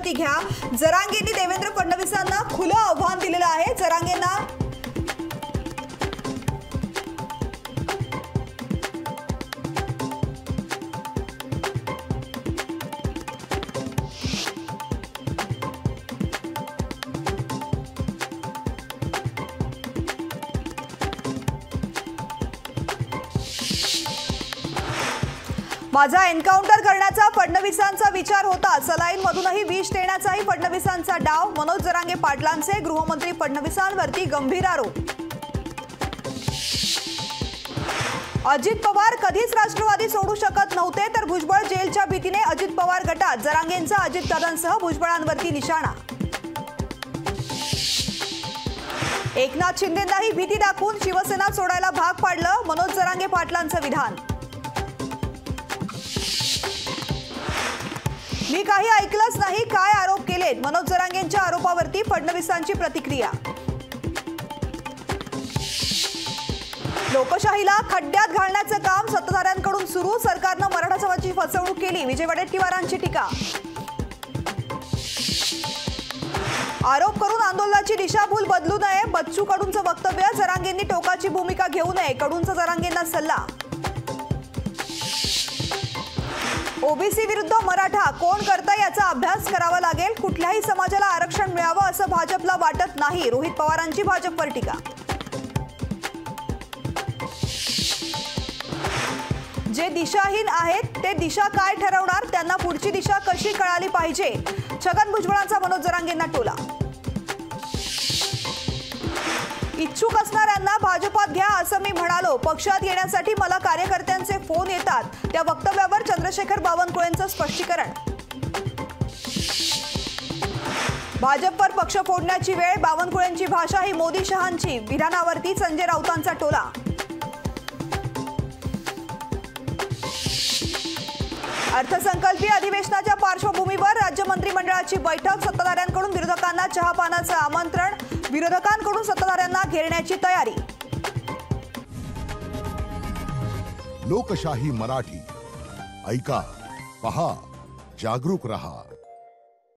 विश्रांती घ्या। जरांगेंनी देवेंद्र फडणवीसांना खुलं आव्हान दिलेलं आहे। जरांगेंना माझा एन्काउंटर करण्याचा फडणवीसांचा विचार होता। सलाईन मधूनही विष देण्याचाही फडणवीसांचा डाव। मनोज जरांगे पाटलांचे गृहमंत्री फडणवीसांवरती गंभीर आरोप। अजित पवार कधीच राष्ट्रवादी सोडू शकत नव्हते, तर भुजबळ जेलच्या भीतीने अजित पवार गटात। जरांगेंचा अजितदादांसह भुजबळांवरती निशाणा। एकनाथ शिंदेंनाही भीती दाखवून शिवसेना सोडायला भाग पाडलं, मनोज जरांगे पाटलांचं विधान। मी काही ऐकलंच नाही, काय आरोप केलेत? मनोज जरांगेंच्या आरोपावरती फडणवीसांची प्रतिक्रिया। लोकशाहीला खड्ड्यात घालण्याचं काम सत्ताधाऱ्यांकडून सुरू। सरकारनं मराठा समाजाची फसवणूक केली, विजय वडेट्टीवारांची टीका। आरोप करून आंदोलनाची दिशाभूल बदलू नये, बच्चू कडूंचं वक्तव्य। जरांगेंनी टोकाची भूमिका घेऊ नये, कडूंचा जरांगेंना सल्ला। ओबीसी विरुद्ध मराठा कोण करतं याचा अभ्यास करावा लागेल। कुठल्याही समाजाला आरक्षण मिळावं असं भाजपला वाटत नाही, रोहित पवारांची भाजपवर टीका। जे दिशाहीन आहेत ते दिशा काय ठरवणार? त्यांना पुढची दिशा कशी कळाली पाहिजे? छगन भुजबळांचा मनोज जरांगेंना टोला। इच्छुक असणाऱ्यांना भाजपात घ्या असं मी म्हणालो, पक्षात येण्यासाठी मला कार्यकर्त्यांचे फोन येतात। त्या वक्तव्यावर चंद्रशेखर बावनकुळेंचं स्पष्टीकरण। भाजपवर पक्ष फोडण्याची वेळ, बावनकुळेंची भाषा ही मोदी शहांची। विधानावरती संजय राऊतांचा टोला। अर्थसंकल्पीय अधिवेशनाच्या पार्श्वभूमीवर राज्य मंत्रिमंडळाची बैठक। सत्ताधाऱ्यांकडून विरोधकांना चहापानाचं आमंत्रण, विरोधकांकडून सत्ताधाऱ्यांना घेरण्याची तयारी। लोकशाही मराठी ऐका, पहा, जागरूक रहा।